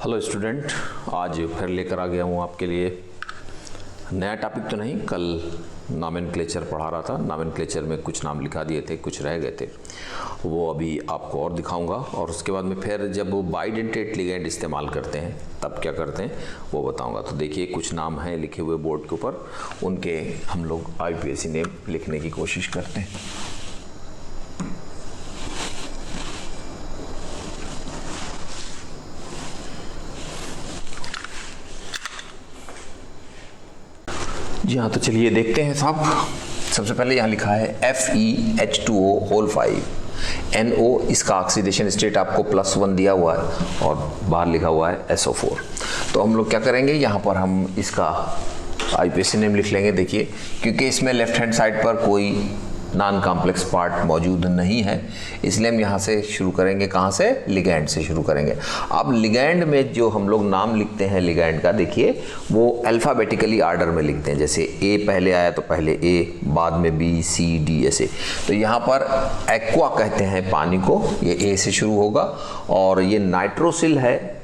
Hello student, आज फिर लेकर आ गया हूँ आपके लिए नया टॉपिक। तो नहीं, कल नॉमेनक्लेचर पढ़ा रहा था। नॉमेनक्लेचर में कुछ नाम लिखा दिए थे, कुछ रह गए थे, वो अभी आपको और दिखाऊंगा। और उसके बाद में फिर जब वो बाइडेंटेट लिगेंड इस्तेमाल करते हैं तब क्या करते हैं वो बताऊंगा। तो देखिए, कुछ नाम हैं लिखे हुए बोर्ड के ऊपर, उनके हम लोग IUPAC नेम लिखने की कोशिश करते हैं। जी हाँ, तो चलिए देखते हैं साहब। सबसे पहले यहाँ लिखा है FeH2O होल 5 NO, इसका ऑक्सीडेशन स्टेट आपको +1 दिया हुआ है और बाहर लिखा हुआ है SO4। तो हम लोग क्या करेंगे, यहाँ पर हम इसका IUPAC नेम लिख लेंगे। देखिए, क्योंकि इसमें लेफ्ट हैंड साइड पर कोई नॉन कॉम्प्लेक्स पार्ट मौजूद नहीं है, इसलिए हम यहाँ से शुरू करेंगे। कहाँ से? लिगैंड से शुरू करेंगे। अब लिगैंड में जो हम लोग नाम लिखते हैं लिगैंड का, देखिए वो अल्फ़ाबेटिकली आर्डर में लिखते हैं। जैसे A पहले आया तो पहले A, बाद में B, C, D ऐसे। तो यहाँ पर एक्वा कहते हैं पानी को, ये A से शुरू होगा। और ये नाइट्रोसिल है,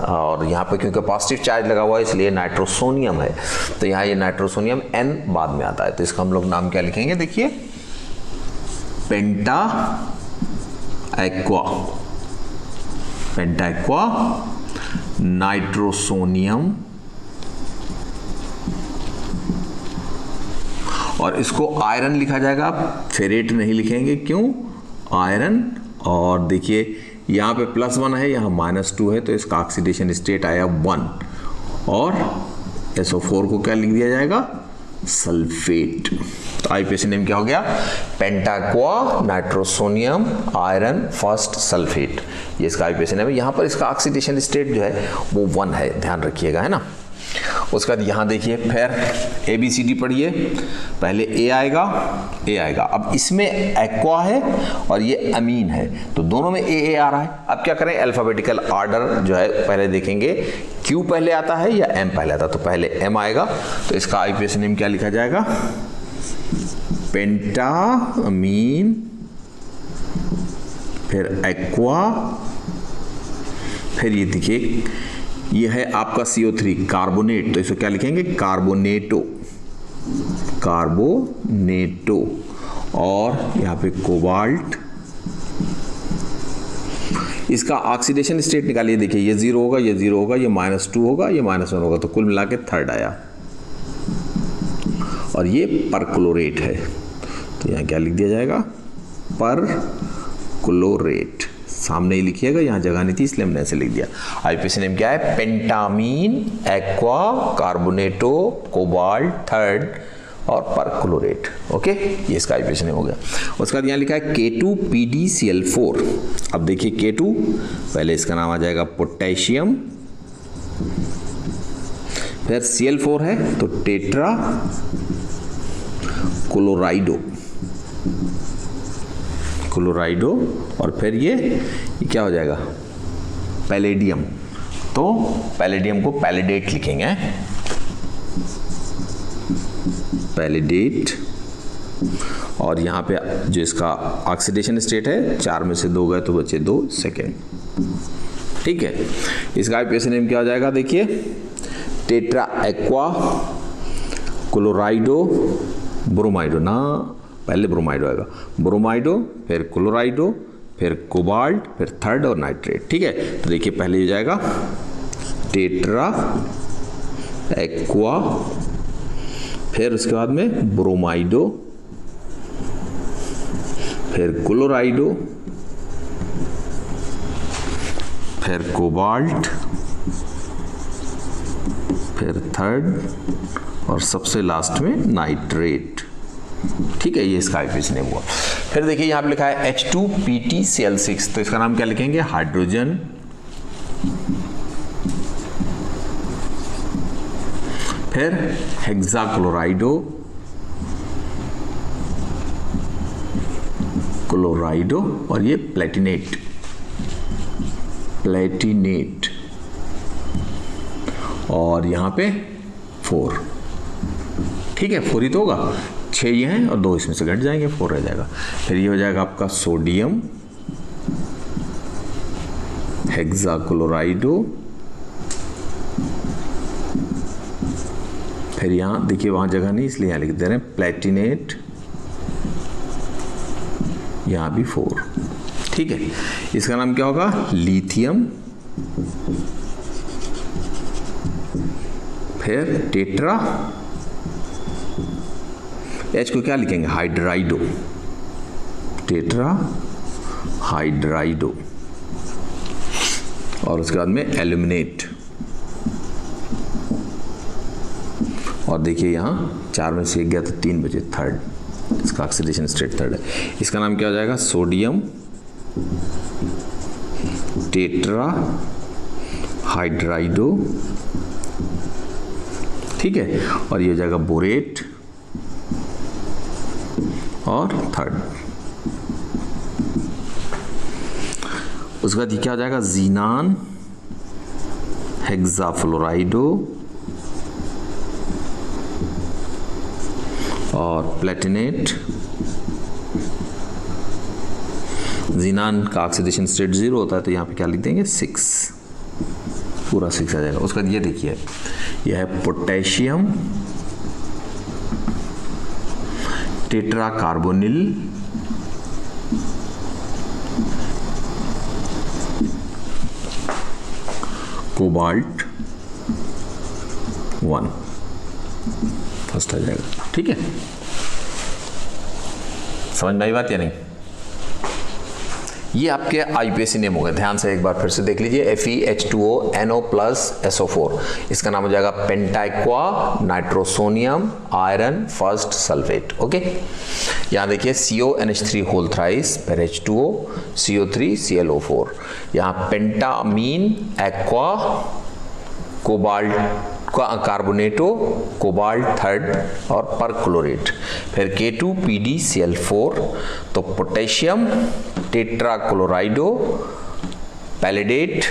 और यहाँ पे क्योंकि पॉजिटिव चार्ज लगा हुआ है इसलिए नाइट्रोसोनियम है। तो यहाँ ये नाइट्रोसोनियम N बाद में आता है। तो इसका हम लोग नाम क्या लिखेंगे? देखिए, पेंटा एक्वा, पेंटा एक्वा नाइट्रोसोनियम। और इसको आयरन लिखा जाएगा, फेरेट नहीं लिखेंगे। क्यों? आयरन। और देखिए यहाँ पे +1 है, यहाँ -2 है, तो इसका ऑक्सीडेशन स्टेट आया 1। और SO4 को क्या लिख दिया जाएगा? सल्फेट। तो IUPAC नेम क्या हो गया? पेंटाक्वा नाइट्रोसोनियम आयरन फर्स्ट सल्फेट। ये इसका IUPAC नेम है। यहाँ पर इसका ऑक्सीडेशन स्टेट जो है वो 1 है, ध्यान रखिएगा, है ना। उसके बाद यहाँ देखिए, फिर ABCD पढ़िए। पहले A आएगा, A आएगा। अब इसमें एक्वा है और ये अमीन है, तो दोनों में AA आ रहा है। अब क्या करें, अल्फाबेटिकल आर्डर जो है पहले देखेंगे, Q पहले आता है या M पहले आता है। तो पहले M आएगा, तो इसका IUPAC नेम क्या लिखा जाएगा? पेंटा अमीन, फिर एक्वा, फिर ये देखिए ये है आपका CO3 कार्बोनेट, तो इसको क्या लिखेंगे? कार्बोनेटो, कार्बोनेटो। और यहाँ पे कोबाल्ट, इसका ऑक्सीडेशन स्टेट निकालिए। देखिए ये 0 होगा, ये 0 होगा, ये -2 होगा, ये -1 होगा, तो कुल मिला के 3rd आया। और ये परक्लोरेट है, तो यहाँ क्या लिख दिया जाएगा? परक्लोरेट। सामने ही लिखिएगा, यहाँ जगह नहीं थी इसलिए हमने ऐसे लिख दिया। IUPAC नेम क्या है? पेंटामीन एक्वा कार्बोनेटो कोबाल्ट 3rd और परक्लोरेट। ओके, ये इसका IUPAC नेम हो गया। उसके बाद यहाँ लिखा है K2PdCl4। अब देखिए K2, पहले इसका नाम आ जाएगा पोटेशियम, फिर Cl4 है तो टेट्रा क्लोराइडो, क्लोराइडो। और फिर ये क्या हो जाएगा? पैलेडियम। तो पैलेडियम को पैलेडेट लिखेंगे, पैलेडेट। और यहाँ पे जो इसका ऑक्सीडेशन स्टेट है, 4 में से 2 गए तो बचे 2 सेकेंड। ठीक है, इसका IUPAC नेम क्या हो जाएगा? देखिए, टेट्रा एक्वा क्लोराइडो ब्रोमाइडो, ना पहले ब्रोमाइडो आएगा, ब्रोमाइडो, फिर क्लोराइडो, फिर कोबाल्ट, फिर 3rd और नाइट्रेट। ठीक है, तो देखिए पहले हो जाएगा टेट्रा एक्वा, फिर उसके बाद में ब्रोमाइडो, फिर क्लोराइडो, फिर कोबाल्ट, फिर 3rd और सबसे लास्ट में नाइट्रेट। ठीक है, ये इसका IUPAC नेम हुआ। फिर देखिए यहाँ पे लिखा है H2PtCl6, तो इसका नाम क्या लिखेंगे? हाइड्रोजन। फिर हेक्साक्लोराइडो, क्लोराइडो, और ये प्लेटिनेट, प्लेटिनेट। और यहाँ पे 4। ठीक है, 4 ही तो होगा, 6 ये हैं और 2 इसमें से घट जाएंगे, 4 रह जाएगा। फिर ये हो जाएगा आपका सोडियम हेक्साक्लोराइडो फिर यहाँ देखिए वहाँ जगह नहीं इसलिए यहाँ लिख दे रहे हैं प्लेटिनेट, यहाँ भी 4। ठीक है, इसका नाम क्या होगा? लिथियम, फिर टेट्रा, H को क्या लिखेंगे? हाइड्राइडो, टेट्रा हाइड्राइडो, और उसके बाद में एल्यूमिनेट। और देखिए यहाँ 4 में से 1 गया तो 3 बचे, थर्ड, इसका ऑक्सीडेशन स्टेट थर्ड है। इसका नाम क्या हो जाएगा? Sodium tetra hydrido. ठीक है, और ये हो जाएगा बोरेट और थर्ड। उसके बाद ये क्या हो जाएगा? जीनान हेक्साफ्लोराइडो और प्लेटिनेट। जीनान का ऑक्सीडेशन स्टेट 0 होता है तो यहाँ पे क्या लिख देंगे? 6, पूरा 6 आ जाएगा। उसके बाद ये देखिए, यह है potassium tetra carbonyl cobalt 1, first आ जाएगा। ठीक है, समझ में आई बात या नहीं? ये आपके आईपीएसी नेम हो गए, ध्यान से एक बार फिर से देख लीजिए। FeH2O NO+SO4, इसका नाम हो जाएगा pentaaqua nitrosonium iron first sulphate. Okay, यहाँ देखिए CONH3 होल थ्राइस, फिर H2O, CO3 ClO4, यहाँ पेंटामीन एक्वा कोबाल्ट कार्बोनेटो कोबाल्ट थर्ड और परक्लोरेट, फिर K2PdCl4, तो पोटेशियम टेट्राक्लोराइडो पैलेडेट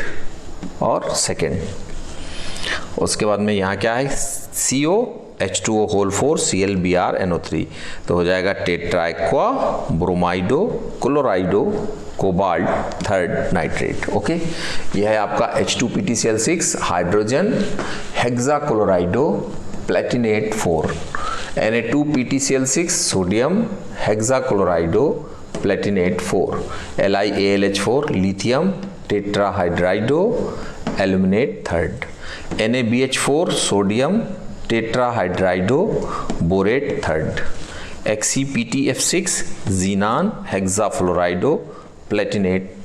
और सेकेंड। उसके बाद में यहाँ क्या है? COH2O होल 4 ClBrNO3, तो हो जाएगा tetraaqua bromido chlorido cobalt third nitrate. Okay, यह है आपका H2PtCl6 hydrogen hexachlorido platinate 4, Na2PtCl6 sodium hexachlorido platinate 4, LiAlH4 lithium tetrahydrido aluminate third, NaBH4 sodium tetrahydrido borate third, XePtF6 xenon hexafluorido platinate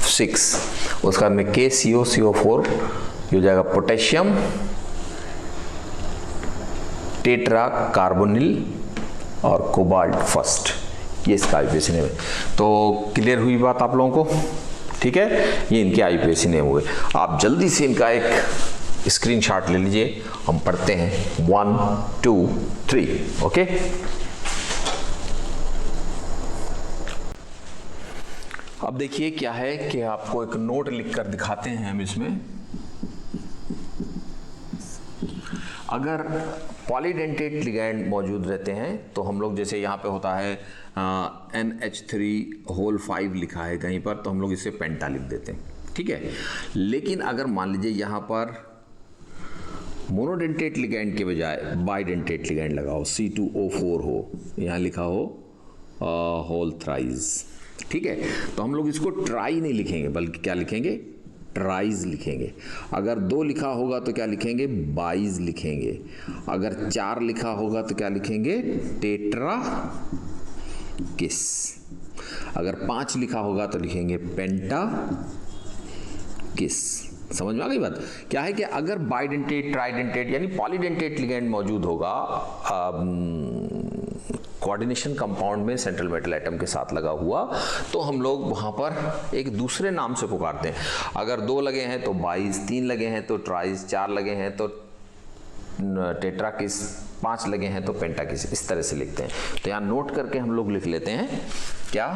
6। उसके बाद में KCOCO4 हो जाएगा पोटेशियम टेट्रा कार्बोनिल और cobalt first. ये इसका आईपीएसी नेम है। तो क्लियर हुई बात आप लोगों को? ठीक है, ये इनके आईपीएसी नेम हुए। आप जल्दी से इनका एक स्क्रीनशॉट ले लीजिए, हम पढ़ते हैं 1 2 3। ओके, अब देखिए क्या है कि आपको एक नोट लिखकर दिखाते हैं हम इसमें। अगर पॉलीडेंटेट लिगैंड मौजूद रहते हैं तो हम लोग, जैसे यहाँ पे होता है NH3 होल 5 लिखा है कहीं पर, तो हम लोग इसे पेंटा लिख देते हैं। ठीक है, लेकिन अगर मान लीजिए यहाँ पर मोनोडेंटेट लिगैंड के बजाय बाइडेंटेट लिगैंड लगाओ, C2O4 हो, यहाँ लिखा हो होल थ्राइस। ठीक है, तो हम लोग इसको ट्राई नहीं लिखेंगे बल्कि क्या लिखेंगे? ट्राइज लिखेंगे। अगर 2 लिखा होगा तो क्या लिखेंगे? बाइज लिखेंगे। अगर 4 लिखा होगा तो क्या लिखेंगे? टेट्रा किस। अगर 5 लिखा होगा तो लिखेंगे पेंटा किस। समझ में आ गई बात? क्या है कि अगर बाइडेंटेट ट्राइडेंटेट यानी पॉलीडेंटेट लिगैंड मौजूद होगा कोऑर्डिनेशन कंपाउंड में सेंट्रल मेटल एटम के साथ लगा हुआ, तो हम लोग वहां पर एक दूसरे नाम से पुकारते हैं। अगर 2 लगे हैं तो बाइज, 3 लगे हैं तो ट्राइज, 4 लगे हैं तो टेट्राकिस, 5 लगे हैं तो पेंटाकिस, इस तरह से लिखते हैं। तो यहाँ नोट करके हम लोग लिख लेते हैं क्या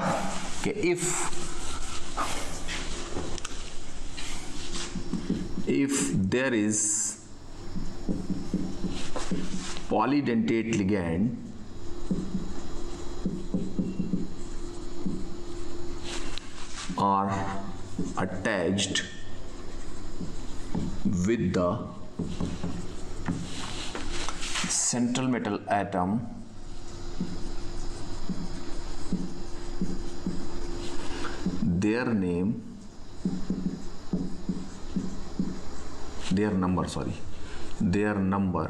कि if there is polydentate ligand are attached with the central metal atom their number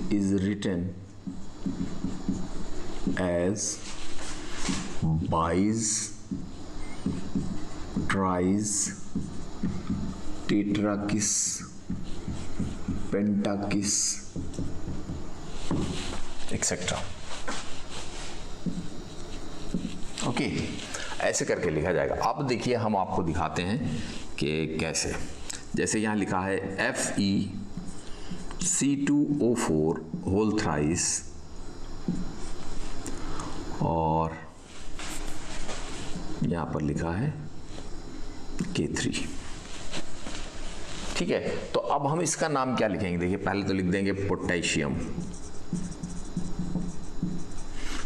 is written as bis, tris, tetrakis, pentakis, etcetera. Okay, ऐसे करके लिखा जाएगा। अब देखिए हम आपको दिखाते हैं कि कैसे। जैसे यहाँ लिखा है FeC2O4 होल थ्राइस और यहाँ पर लिखा है K3। ठीक है, तो अब हम इसका नाम क्या लिखेंगे? देखिए पहले तो लिख देंगे पोटेशियम,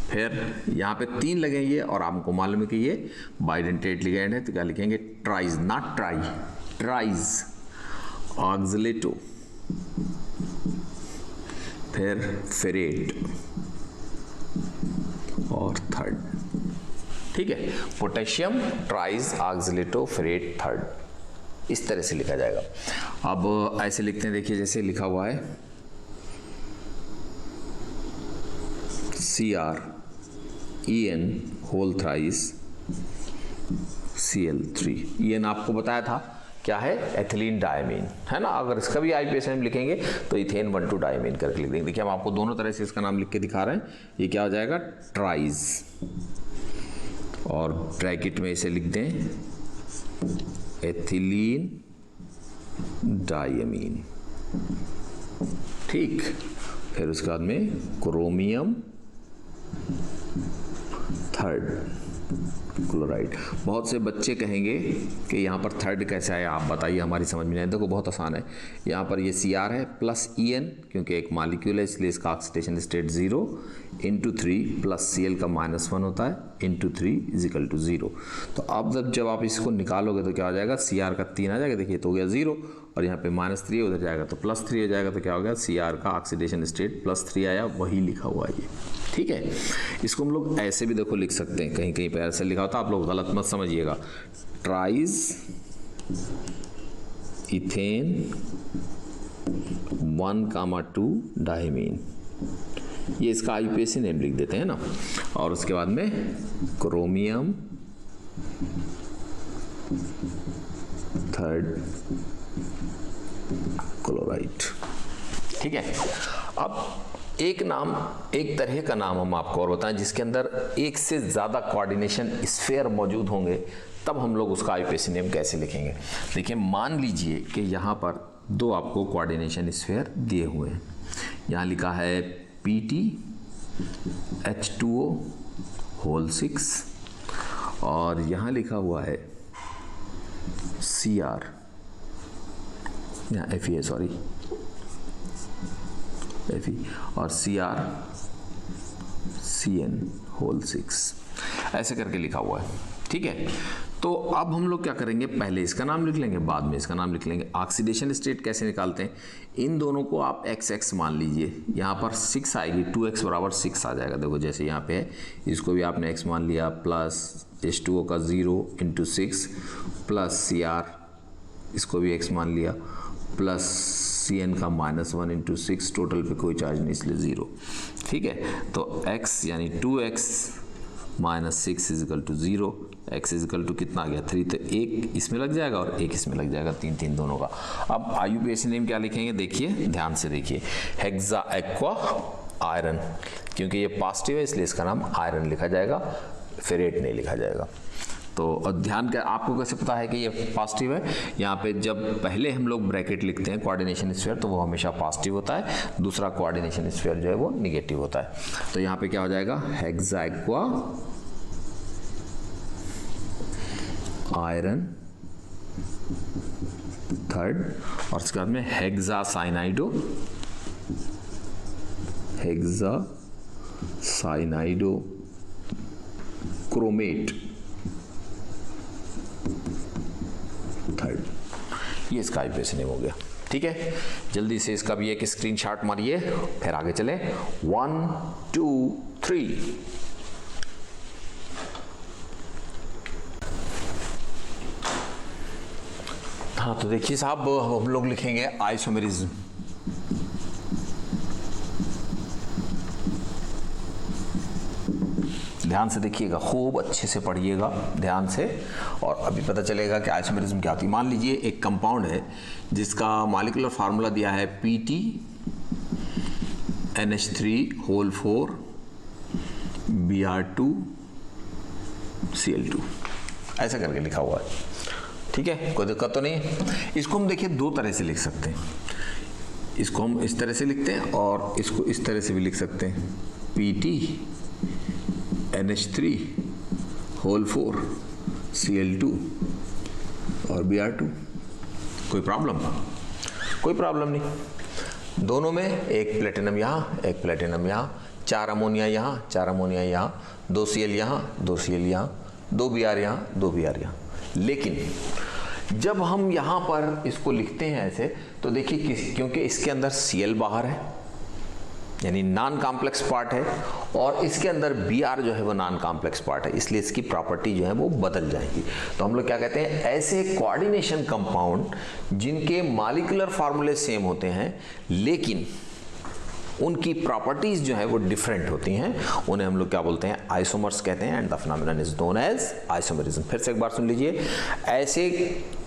फिर यहाँ पे 3 लगेंगे और आपको मालूम है कि ये बाइडेंटेट लिगेंड है, तो क्या लिखेंगे? Tris, not tri, tris oxalato, फिर फेरेट और थर्ड। ठीक है, potassium, tris, oxalato, ferrate, third, इस तरह से लिखा जाएगा। अब ऐसे लिखते हैं, देखिए जैसे लिखा हुआ है CrEn whole thrice Cl3। EN आपको बताया था क्या है? एथिलीन डायमीन, है ना। अगर इसका भी IUPAC लिखेंगे तो इथेन 1,2 डायमीन करके लिख देंगे। देखिए हम आपको दोनों तरह से इसका नाम लिख के दिखा रहे हैं। ये क्या हो जाएगा? ट्राइज, और ब्रैकेट में इसे लिख दें एथिलीन डायमीन। ठीक, फिर उसके बाद में क्रोमियम थर्ड क्लोराइड। बहुत से बच्चे कहेंगे कि यहाँ पर थर्ड कैसे आया, आप बताइए, हमारी समझ में नहीं आया। देखो बहुत आसान है, यहाँ पर ये Cr है प्लस En, क्योंकि एक मॉलिक्यूल है इसलिए इसका oxidation state 0 into 3 plus Cl का -1 होता है इंटू 3 इजिकल टू 0। तो अब जब आप इसको निकालोगे तो क्या हो जाएगा? Cr का 3 आ जाएगा, देखिए तो हो गया 0, और यहाँ पे -3 उधर जाएगा तो +3 हो जाएगा, तो क्या हो गया? Cr का ऑक्सीडेशन स्टेट +3 आया, वही लिखा हुआ है ये। ठीक है, इसको हम लोग ऐसे भी देखो लिख सकते हैं, कहीं कहीं पर ऐसे लिखा होता है, आप लोग गलत मत समझिएगा। ट्राइज इथेन 1,2 डायमीन, ये इसका IUPAC नेम लिख देते हैं ना। और उसके बाद में क्रोमियम थर्ड क्लोराइड। ठीक है, अब एक नाम, एक तरह का नाम हम आपको और बताएं जिसके अंदर एक से ज़्यादा कोऑर्डिनेशन स्फीयर मौजूद होंगे, तब हम लोग उसका IUPAC नेम कैसे लिखेंगे। देखिए मान लीजिए कि यहाँ पर 2 आपको कोऑर्डिनेशन स्फीयर दिए हुए हैं। यहाँ लिखा है PtH2O होल 6 और यहाँ लिखा हुआ है Cr, यहाँ Fe है, सॉरी Fe, और CrCn होल 6, ऐसे करके लिखा हुआ है। ठीक है, तो अब हम लोग क्या करेंगे? पहले इसका नाम लिख लेंगे, बाद में इसका नाम लिख लेंगे। ऑक्सीडेशन स्टेट कैसे निकालते हैं? इन दोनों को आप XX मान लीजिए, यहाँ पर 6 आएगी, 2x बराबर 6 आ जाएगा। देखो जैसे यहाँ पे है, इसको भी आपने x मान लिया, प्लस H2O का 0 इंटू 6 प्लस Cr, इसको भी x मान लिया, प्लस Cn का -1 इंटू 6, टोटल पे कोई चार्ज नहीं इसलिए 0। ठीक है, तो x यानी 2x minus 6 equal to 0, x equal to कितना आ गया? 3, तो 1 इसमें लग जाएगा और 1 इसमें लग जाएगा, 3 दोनों का। अब IUPAC नेम क्या लिखेंगे? देखिए ध्यान से देखिए, हेक्सा एक्वा आयरन, क्योंकि ये पॉजिटिव है इसलिए इसका नाम आयरन लिखा जाएगा, फेरेट नहीं लिखा जाएगा। तो ध्यान कर, आपको कैसे पता है कि ये पॉजिटिव है? यहाँ पे जब पहले हम लोग ब्रैकेट लिखते हैं कोऑर्डिनेशन स्फीयर तो वो हमेशा पॉजिटिव होता है, दूसरा कोऑर्डिनेशन स्फीयर जो है वो निगेटिव होता है। तो यहाँ पे क्या हो जाएगा? हेक्सा एक्वा आयरन थर्ड, और उसके बाद में हेक्सा साइनाइडो, हेक्सा साइनाइडो क्रोमेट थर्ड, ये इसका IUPAC नेम हो गया। ठीक है, जल्दी से इसका भी एक स्क्रीनशॉट मारिए, फिर आगे चले। 1 2 3। हाँ तो देखिए साहब, हम लोग लिखेंगे आइसोमेरिज्म। ध्यान से देखिएगा, खूब अच्छे से पढ़िएगा ध्यान से, और अभी पता चलेगा कि आइसोमेरिज्म क्या होती है। मान लीजिए एक कंपाउंड है जिसका मॉलिक्यूलर फार्मूला दिया है PT NH3 Br2 Cl2, ऐसा करके लिखा हुआ है। ठीक है, कोई दिक्कत तो नहीं है। इसको हम देखिए दो तरह से लिख सकते हैं। इसको हम इस तरह से लिखते हैं और इसको इस तरह से भी लिख सकते हैं, PT NH3 Cl2 और Br2। कोई प्रॉब्लम? कोई प्रॉब्लम नहीं। दोनों में एक प्लेटिनम यहाँ, एक प्लेटिनम यहाँ, 4 अमोनिया यहाँ, 4 अमोनिया यहाँ, 2 Cl यहाँ, 2 Cl यहाँ, 2 Br यहाँ, 2 Br यहाँ। लेकिन जब हम यहाँ पर इसको लिखते हैं ऐसे, तो देखिए क्योंकि इसके अंदर Cl बाहर है, यानी नॉन कॉम्प्लेक्स पार्ट है, और इसके अंदर Br जो है वो नॉन कॉम्प्लेक्स पार्ट है, इसलिए इसकी प्रॉपर्टी जो है वो बदल जाएगी। तो हम लोग क्या कहते हैं, ऐसे कोऑर्डिनेशन कंपाउंड जिनके मॉलिक्यूलर फार्मूले सेम होते हैं लेकिन उनकी प्रॉपर्टीज जो है वो डिफरेंट होती हैं, उन्हें हम लोग क्या बोलते हैं, आइसोमर्स कहते हैं। And the phenomenon is known as isomerism. फिर से एक बार सुन लीजिए, ऐसे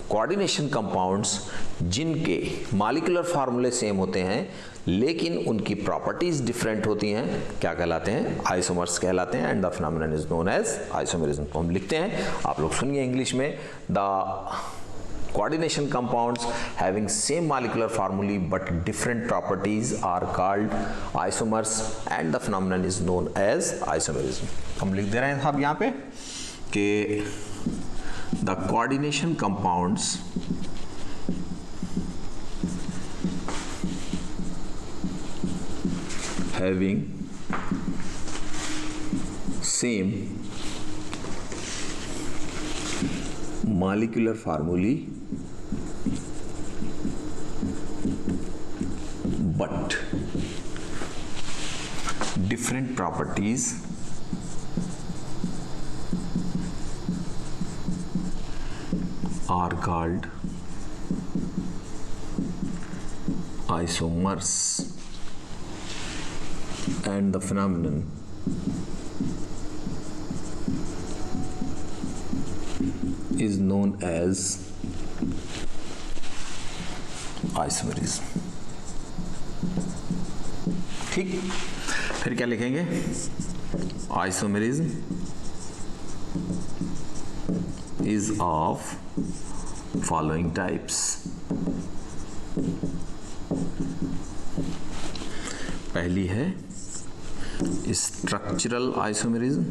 कोऑर्डिनेशन कंपाउंड्स जिनके मॉलिक्यूलर फार्मूले सेम होते हैं लेकिन उनकी प्रॉपर्टीज डिफरेंट होती हैं, क्या कहलाते हैं, आइसोमर्स कहलाते हैं। And the phenomenon is known as isomerism. तो हम लिखते हैं, आप लोग सुनिए इंग्लिश में, the coordination compounds having same molecular formulae but different properties are called isomers and the phenomenon is known as isomerism। हम लिख दे रहे हैं साहब यहाँ पे कि the coordination compounds having same molecular formulae but different properties are called isomers and the phenomenon is known as isomerism। ठीक, फिर क्या लिखेंगे, isomerism is of following types। पहली है स्ट्रक्चरल आइसोमेरिज्म,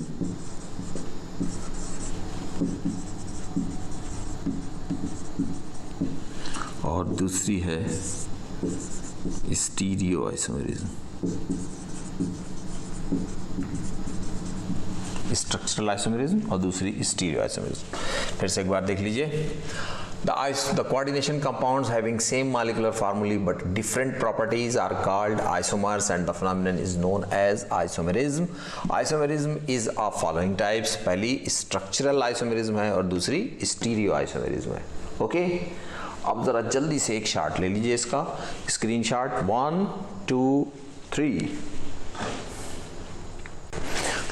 और दूसरी है स्टीरियो आइसोमेरिज्म। स्ट्रक्चरल आइसोमेरिज्म और दूसरी स्टीरियो आइसोमेरिज्म। फिर से एक बार देख लीजिए, the coordination compounds having same molecular formulae but different properties are called isomers and the phenomenon is known as isomerism। isomerism is of following types, पहली structural isomerism है और दूसरी स्टीरियो आइसोमेरिज्म है। ओके, अब जरा जल्दी से एक शॉट ले लीजिए, इसका स्क्रीनशॉट। 1 2 3।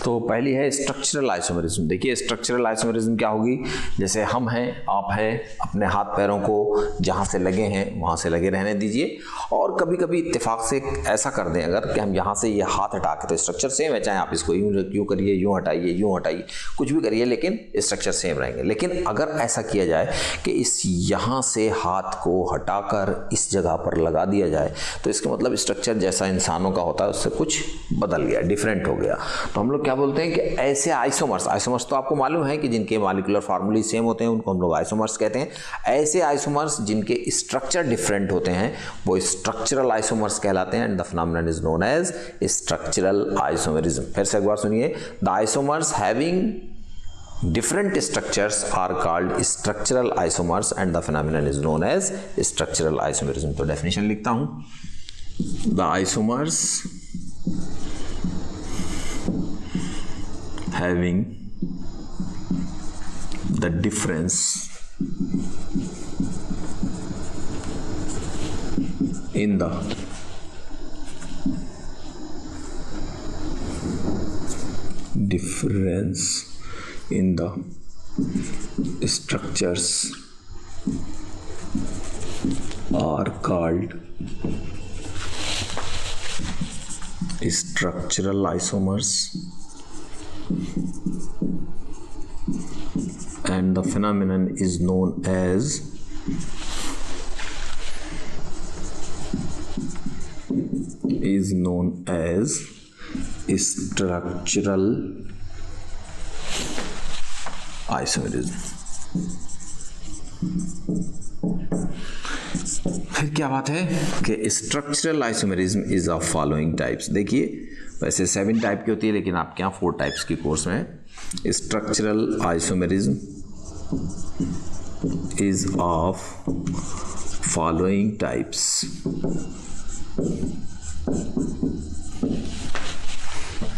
तो पहली है स्ट्रक्चरल आइसोमेरिज्म। देखिए स्ट्रक्चरल आइसोमेरिज्म क्या होगी, जैसे हम हैं, आप हैं, अपने हाथ पैरों को जहाँ से लगे हैं वहाँ से लगे रहने दीजिए, और कभी कभी इत्तेफाक से ऐसा कर दें अगर कि हम यहाँ से ये हाथ हटा के, तो स्ट्रक्चर सेम है, चाहे आप इसको यूँ करिए, यूँ हटाइए, कुछ भी करिए, लेकिन स्ट्रक्चर सेम रहेंगे। लेकिन अगर ऐसा किया जाए कि इस यहाँ से हाथ को हटाकर इस जगह पर लगा दिया जाए, तो इसका मतलब स्ट्रक्चर जैसा इंसानों का होता है उससे कुछ बदल गया, डिफरेंट हो गया। तो हम लोग क्या बोलते हैं कि ऐसे आइसोमर्स तो आपको मालूम है कि जिनके मॉलिक्यूलर फार्मूले सेम होते हैं उनको हम लोग आइसोमर्स कहते हैं। ऐसे आइसोमर्स जिनके स्ट्रक्चर डिफरेंट होते हैं वो स्ट्रक्चरल आइसोमर्स कहलाते हैं। And the phenomenon is known as structural isomerism. फिर से एक बार सुनिए, the isomers having Different structures are called structural isomers and the phenomenon is known as structural isomerism. तो definition लिखता हूं, the isomers having the difference in the structures are called structural isomers and the phenomenon is known as structural isomerism. फिर क्या बात है कि structural isomerism is of following types. देखिए वैसे 7 टाइप की होती है लेकिन आपके यहाँ 4 टाइप्स की कोर्स में. Structural isomerism is of following types.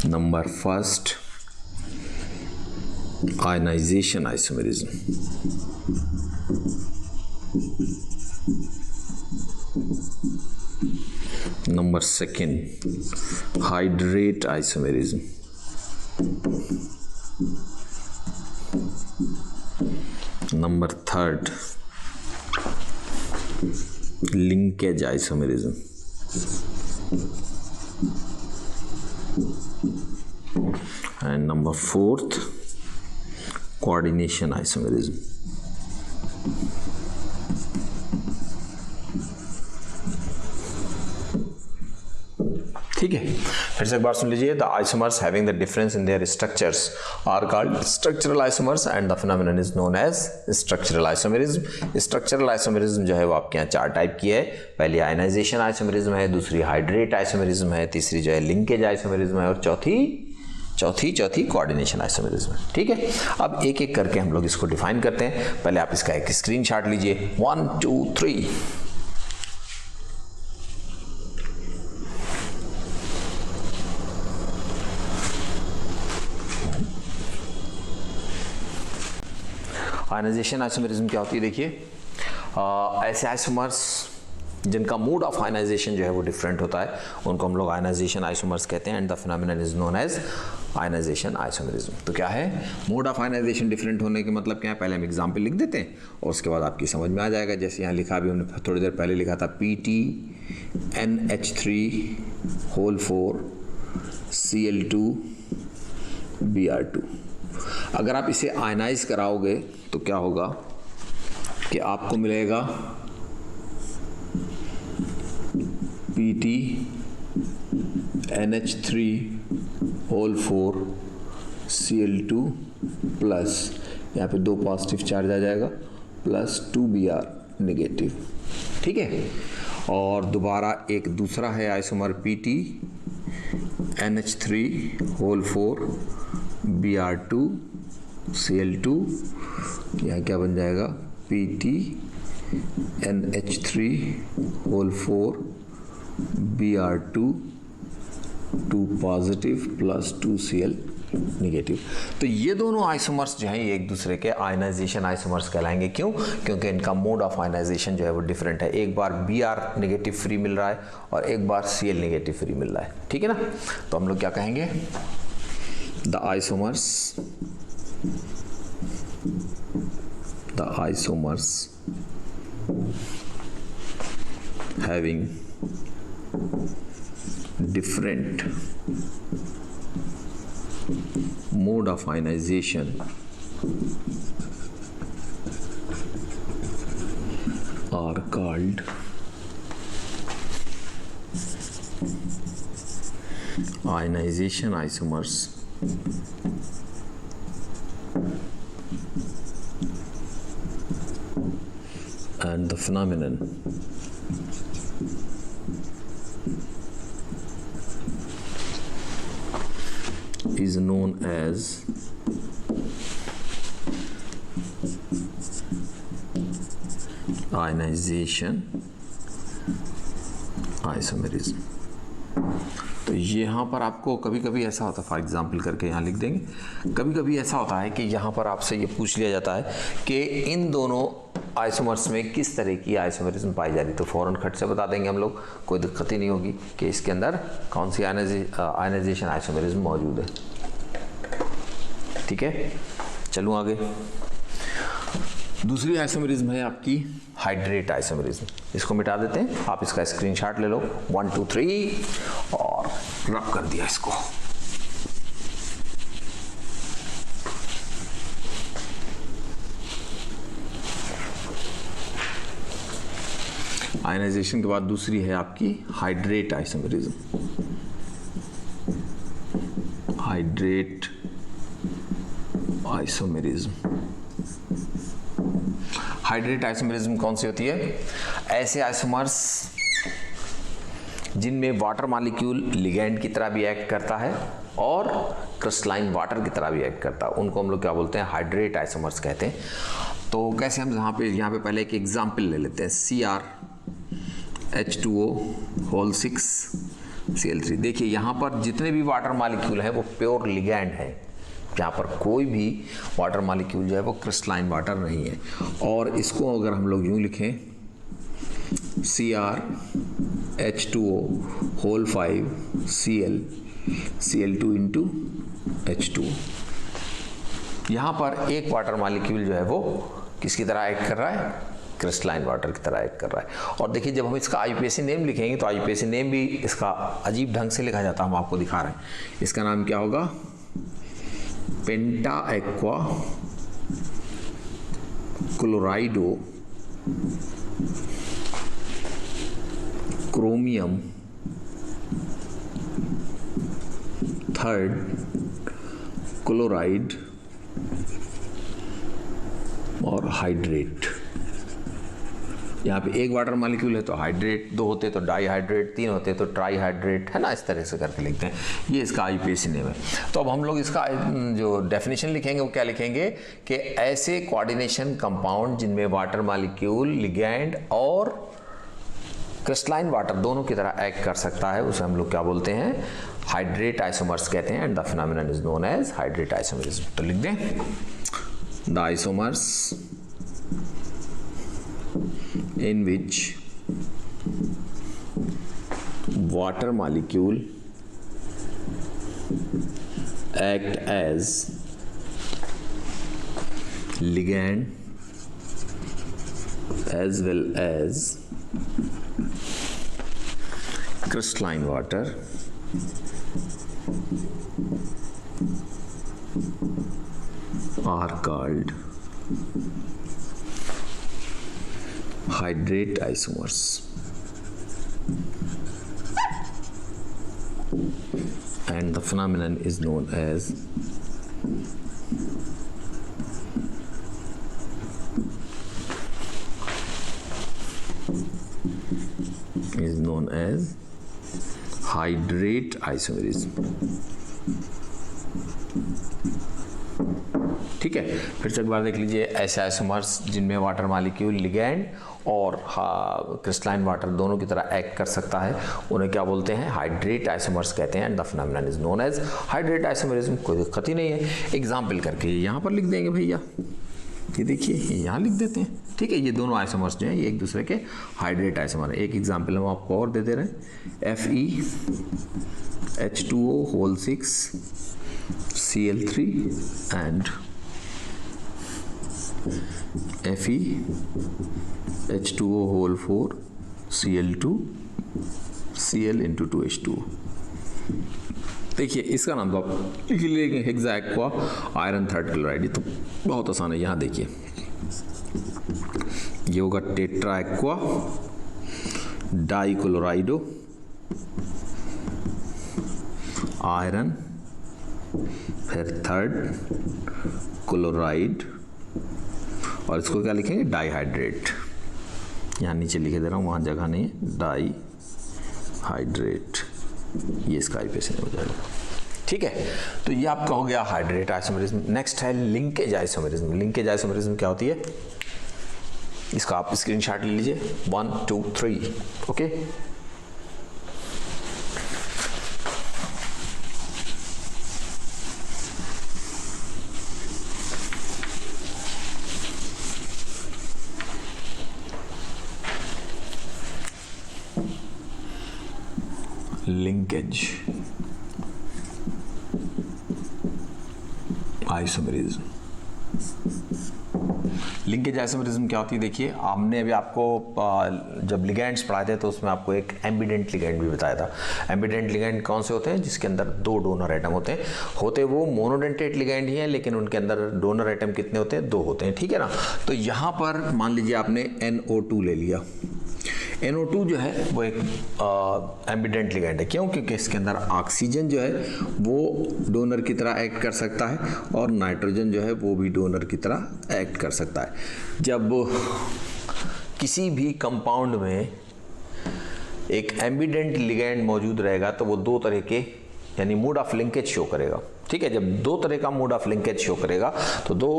Number first, ionization isomerism. Number second, hydrate isomerism. Number third, linkage isomerism. And number fourth, coordination isomerism. ठीक है, फिर से एक बार सुन लीजिए. The isomers having the difference in their structures are called structural isomers and the phenomenon is known as structural isomerism. Structural isomerism जो है वो आपके यहाँ 4 टाइप की है. पहली आयनाइजेशन आइसोमेरिज्म है, दूसरी हाइड्रेट आइसोमेरिज्म है, तीसरी जो है लिंकेज आइसोमेरिज्म है और चौथी कोऑर्डिनेशन आइसोमेरिज्म. ठीक है, अब एक एक करके हम लोग इसको डिफाइन करते हैं. पहले आप इसका एक स्क्रीनशॉट लीजिए. 1 2 3. आयनाइजेशन आइसोमेरिज्म क्या होती है? देखिए, ऐसे आइसोमर्स जिनका मोड ऑफ आयनाइजेशन जो है वो डिफरेंट होता है उनको हम लोग आयनाइजेशन आइसोमर्स कहते हैं and the phenomenon is known as ionisation isomerism. तो क्या है मोड ऑफ आयनाइजेशन डिफरेंट होने के मतलब क्या है? पहले हम एग्जांपल लिख देते हैं और उसके बाद आपकी समझ में आ जाएगा. जैसे यहाँ लिखा, अभी हमने थोड़ी देर पहले लिखा था PTNH3 4Cl2Br2. अगर आप इसे आयनाइज कराओगे तो क्या होगा कि आपको मिलेगा PTNH3 प्लस, यहाँ पे 2 पॉजिटिव चार्ज आ जाएगा, प्लस 2Br नेगेटिव. ठीक है, और दोबारा एक दूसरा है आइसोमर PTNH3 यहाँ क्या बन जाएगा? PTNH3 2 positive plus 2Cl negative. तो ये दोनों आइसोमर्स जो हैं ये एक दूसरे के आयनाइजेशन आइसोमर्स कहलाएंगे. क्यों? क्योंकि इनका मोड ऑफ आयनाइजेशन जो है वो डिफरेंट है. एक बार Br नेगेटिव फ्री मिल रहा है और एक बार Cl नेगेटिव फ्री मिल रहा है. ठीक है ना? तो हम लोग क्या कहेंगे? The isomers having different mode of ionization are called ionization isomers and the phenomenon is known as ionisation isomerism. तो यहाँ पर आपको कभी कभी ऐसा होता है, फॉर एग्जाम्पल करके यहाँ लिख देंगे, कभी कभी ऐसा होता है कि यहाँ पर आपसे ये पूछ लिया जाता है कि इन दोनों आइसोमर्स में किस तरह की आइसोमेरिज्म पाई जा रही है, तो फ़ौरन खट से बता देंगे हम लोग, कोई दिक्कत ही नहीं होगी कि इसके अंदर कौन सी आयनाइजेशन आइसोमेरिज्म मौजूद है। ठीक है, चलूँ आगे। दूसरी आइसोमेरिज्म है आपकी हाइड्रेट आइसोमेरिज्म। इसको मिटा देते हैं, आप इसका स्क्रीनशॉट ले लो, 1 2 3 और रब कर दिया इसको। आयनाइजेशन के बाद दूसरी है आपकी hydrate isomerism. Hydrate isomerism. Hydrate isomerism कौन सी होती है? ऐसे आइसोमर्स जिनमें वाटर मॉलिक्यूल लिगैंड की तरह भी एक्ट करता है और क्रिस्टलाइन वाटर की तरह भी एक्ट करता है, उनको हम लोग क्या बोलते हैं? हाइड्रेट आइसोमर्स कहते हैं। तो कैसे, हम यहाँ पे पहले एक एग्जांपल ले लेते हैं, CrH2O6Cl3। देखिए यहाँ पर जितने भी वाटर मॉलिक्यूल हैं वो प्योर लिगैंड है, यहाँ पर कोई भी वाटर मॉलिक्यूल जो है वो क्रिस्टलाइन वाटर नहीं है। और इसको अगर हम लोग यूँ लिखें, CrH2O5Cl2 यहाँ पर एक वाटर मॉलिक्यूल जो है वो किसकी तरह एक्ट कर रहा है? क्रिस्टलाइन वाटर की तरह एक्ट कर रहा है। और देखिए जब हम इसका आईयूपीएसी नेम लिखेंगे तो आईयूपीएसी नेम भी इसका अजीब ढंग से लिखा जाता है, हम आपको दिखा रहे हैं। इसका नाम क्या होगा? पेंटा एक्वा क्लोराइडो क्रोमियम थर्ड क्लोराइड और हाइड्रेट। यहाँ पे एक वाटर मॉलिक्यूल है तो हाइड्रेट, दो होते तो डाईहाइड्रेट, तीन होते तो ट्राईहाइड्रेट, है ना, इस तरह से करके लिखते हैं। ये इसका आईयूपीएसी नेम है। तो अब हम लोग इसका जो डेफिनेशन लिखेंगे वो क्या लिखेंगे कि ऐसे कोऑर्डिनेशन कंपाउंड जिनमें वाटर मॉलिक्यूल लिगैंड और क्रिस्टलाइन वाटर दोनों की तरह एक्ट कर सकता है, उसे हम लोग क्या बोलते हैं? हाइड्रेट आइसोमर्स कहते हैं। And the phenomenon is known as hydrate isomerism. तो लिख दें, the isomers in which water molecule act as ligand as well as crystalline water are called hydrate isomers. And the phenomenon is known as hydrate isomerism. ठीक है, फिर से एक बार देख लीजिए, ऐसे आइसोमर्स जिनमें वाटर मॉलिक्यूल लिगैंड और क्रिस्टलाइन वाटर दोनों की तरह एक्ट कर सकता है, उन्हें क्या बोलते हैं? हाइड्रेट आइसोमर्स कहते हैं। And the phenomenon is known as hydrate isomerism. कोई दिक्कत ही नहीं है। एग्जाम्पल करके यहाँ पर लिख देंगे भैया, ये देखिए यहाँ लिख देते हैं। ठीक है, ये दोनों आइसोमर्स जो हैं ये एक दूसरे के हाइड्रेट आइसोमर है। एक एग्जाम्पल हम आपको और दे दे रहे हैं, FeH2O6Cl3 एंड FeH2O4Cl2Cl×2H2O। देखिए इसका नाम तो आप लिख लेंगे, hexa aqua iron third chloride. तो बहुत आसान है, यहाँ देखिए ये होगा टेट्रा एक्वा डाई क्लोराइडो आयरन, फिर थर्ड क्लोराइड, और इसको क्या लिखेंगे? डाईहाइड्रेट। यहाँ नीचे लिखे दे रहा हूँ, वहाँ जगह नहीं है, डाईहाइड्रेट। ये इसका आईयूपीएसी हो जाएगा। ठीक है, तो ये आपका हो गया हाइड्रेट आइसोमेरिज्म। नेक्स्ट है लिंकेज आइसोमेरिज्म। लिंकेज आइसोमेरिज्म क्या होती है? इसका आप स्क्रीनशॉट ले लीजिए 1 2 3। Okay, linkage isomerism. Linkage isomerism क्या होती है? देखिए, हमने अभी आपको जब लिगेंड्स पढ़ाए थे तो उसमें आपको एक एम्बिडेंट लिगेंड भी बताया था। एम्बिडेंट लिगेंड कौन से होते हैं? जिसके अंदर दो डोनर एटम होते हैं। होते वो मोनोडेंटेट लिगेंड ही है, लेकिन उनके अंदर डोनर एटम कितने होते हैं? दो होते हैं, ठीक है ना। तो यहाँ पर मान लीजिए आपने NO2 ले लिया। NO2 जो है वो एक एम्बिडेंट लिगेंड है। क्यों? क्योंकि इसके अंदर ऑक्सीजन जो है वो डोनर की तरह एक्ट कर सकता है और नाइट्रोजन जो है वो भी डोनर की तरह एक्ट कर सकता है। जब किसी भी कंपाउंड में एक एम्बिडेंट लिगेंड मौजूद रहेगा तो वो दो तरह के यानी मोड ऑफ लिंकेज शो करेगा, ठीक है। जब दो तरह का मोड ऑफ लिंकेज शो करेगा तो दो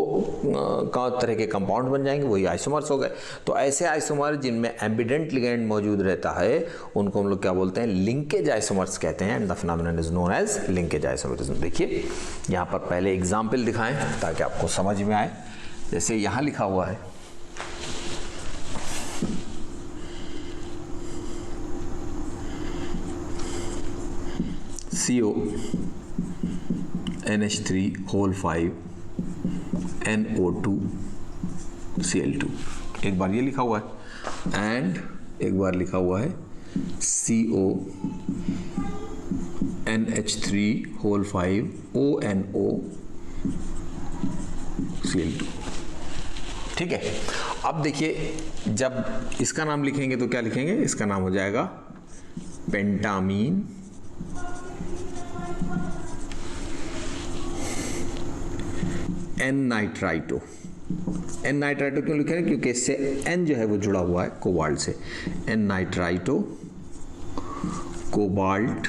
तरह के कंपाउंड बन जाएंगे, वही आइसोमर्स हो गए। तो ऐसे आइसोमर जिनमें एम्बिडेंट लिगेंड मौजूद रहता है उनको हम लोग क्या बोलते हैं? लिंकेज आइसोमर्स कहते हैं। And the phenomenon is known as linkage isomerism. देखिए यहाँ पर पहले एग्जाम्पल दिखाएं ताकि आपको समझ में आए। जैसे यहाँ लिखा हुआ है CO NH3 whole 5 NO2 Cl2। एक बार ये लिखा हुआ है एंड एक बार लिखा हुआ है CO NH3 whole 5 ONO Cl2, ठीक है। अब देखिए, जब इसका नाम लिखेंगे तो क्या लिखेंगे? इसका नाम हो जाएगा पेंटामीन एन नाइट्राइटो। एन नाइट्राइटो क्यों लिखे हैं? क्योंकि इससे एन जो है वो जुड़ा हुआ है कोबाल्ट से। N nitrito cobalt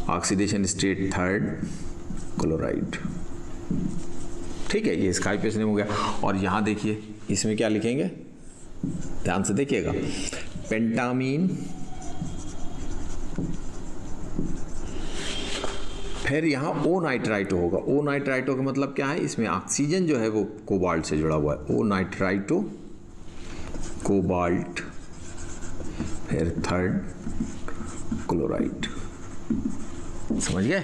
oxidation state 3 chloride, ठीक है। ये इसका आईपीएस नेम हो गया। और यहां देखिए इसमें क्या लिखेंगे? ध्यान से देखिएगा, पेंटामीन, फिर यहाँ ओ नाइट्राइटो होगा। ओ नाइट्राइटो का मतलब क्या है? इसमें ऑक्सीजन जो है वो कोबाल्ट से जुड़ा हुआ है। ओ नाइट्राइटो कोबाल्ट, फिर 3 क्लोराइड। समझ गए?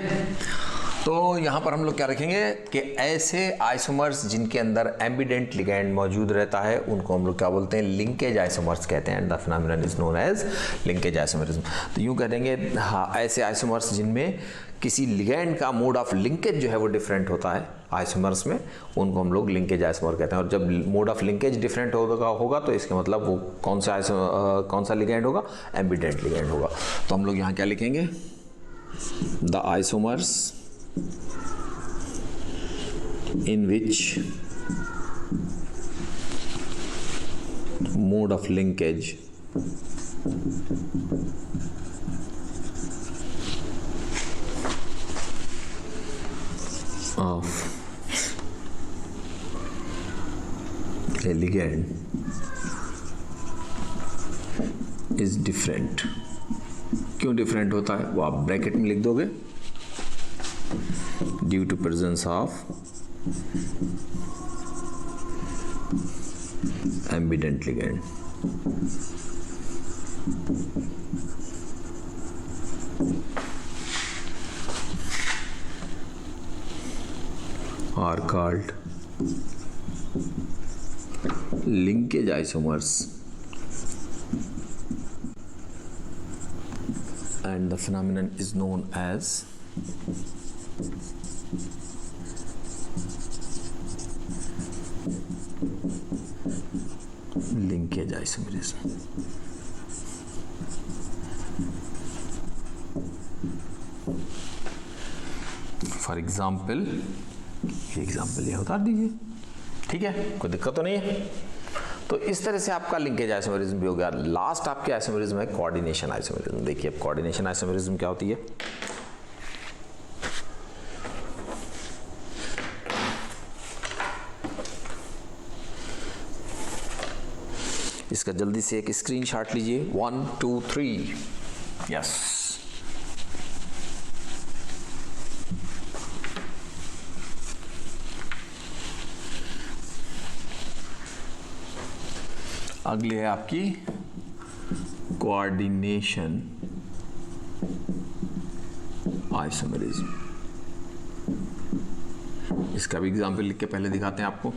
तो यहाँ पर हम लोग क्या रखेंगे कि ऐसे आइसोमर्स जिनके अंदर एम्बिडेंट लिगेंड मौजूद रहता है उनको हम लोग क्या बोलते हैं? लिंकेज आइसोमर्स कहते हैं। And the phenomenon is known as linkage isomerism. तो यूँ कह देंगे, हाँ, ऐसे आइसोमर्स जिनमें किसी लिगेंड का मोड ऑफ लिंकेज जो है वो डिफरेंट होता है आइसोमर्स में, उनको हम लोग लिंकेज आइसोमर कहते हैं। और जब मोड ऑफ लिंकेज डिफरेंट होगा तो इसका मतलब वो कौन सा लिगेंड होगा? एम्बिडेंट लिगेंड होगा। तो हम लोग यहाँ क्या लिखेंगे? The isomers in which mode of linkage of a ligand is different। क्यों डिफरेंट होता है वो आप ब्रैकेट में लिख दोगे। Due to presence of ambident ligand. Are called linkage isomers and the phenomenon is known as linkage isomerism। For example ये उतार दीजिए, ठीक है, कोई दिक्कत तो नहीं है। तो इस तरह से आपका लिंकेज आइसोमेरिज्म भी हो गया। लास्ट आपके आइसोमेरिज्म है कोऑर्डिनेशन आइसोमेरिज्म। देखिए अब कोऑर्डिनेशन आइसोमेरिज्म क्या होती है। इसका जल्दी से एक स्क्रीनशॉट लीजिए। 1 2 3। यस, अगली है आपकी कोऑर्डिनेशन आइसोमेरिज्म। इसका भी एग्जाम्पल लिख के पहले दिखाते हैं आपको।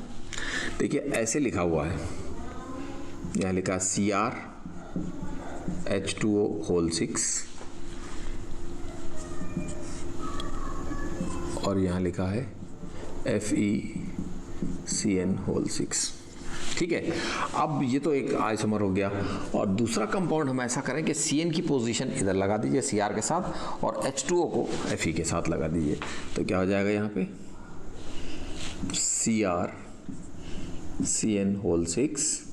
देखिए ऐसे लिखा हुआ है, यहाँ लिखा है CrH2O होल 6 और यहाँ लिखा है FeCN होल 6। ठीक है, अब ये तो एक आइसोमर हो गया। और दूसरा कंपाउंड हम ऐसा करें कि CN की पोजीशन इधर लगा दीजिए Cr के साथ और H2O को Fe के साथ लगा दीजिए, तो क्या हो जाएगा यहाँ पे CrCN होल 6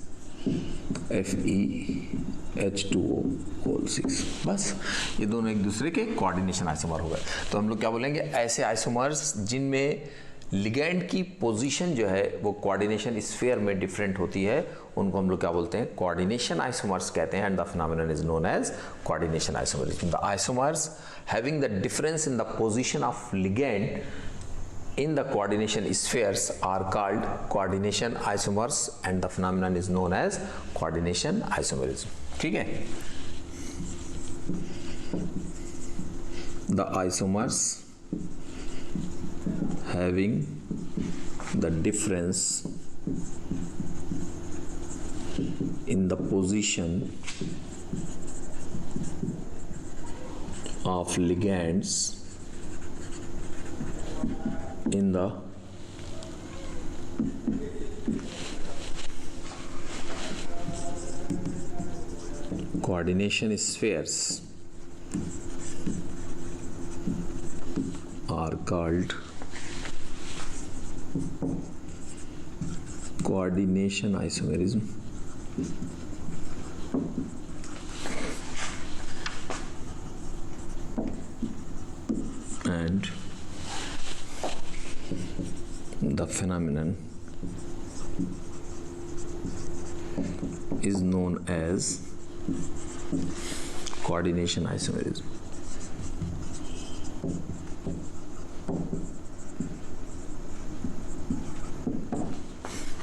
FeH2O होल 6। बस ये दोनों एक दूसरे के कोऑर्डिनेशन आइसोमर हो गए। तो हम लोग क्या बोलेंगे, ऐसे आइसोमर्स जिनमें लिगैंड की पोजीशन जो है वो कोऑर्डिनेशन स्फीयर में डिफरेंट होती है, उनको हम लोग क्या बोलते हैं, कोऑर्डिनेशन आइसोमर्स कहते हैं। And the phenomenon is known as coordination isomerism. The isomers having the difference in the position of ligand in the coordination spheres are called coordination isomers and the phenomenon is known as coordination isomerism। ठीक है, the isomers having the difference in the position of ligands in the coordination spheres are called coordination isomerism and the phenomenon is known as coordination isomerism।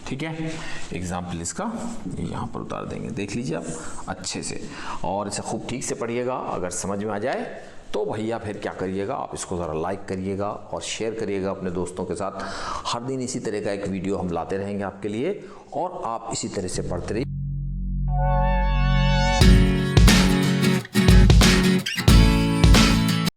ठीक है, example इसका यहाँ पर उतार देंगे, देख लीजिए आप अच्छे से और इसे खूब ठीक से पढ़िएगा। अगर समझ में आ जाए तो भैया फिर क्या करिएगा, आप इसको ज़रा लाइक करिएगा और शेयर करिएगा अपने दोस्तों के साथ। हर दिन इसी तरह का एक वीडियो हम लाते रहेंगे आपके लिए और आप इसी तरह से पढ़ते रहिए।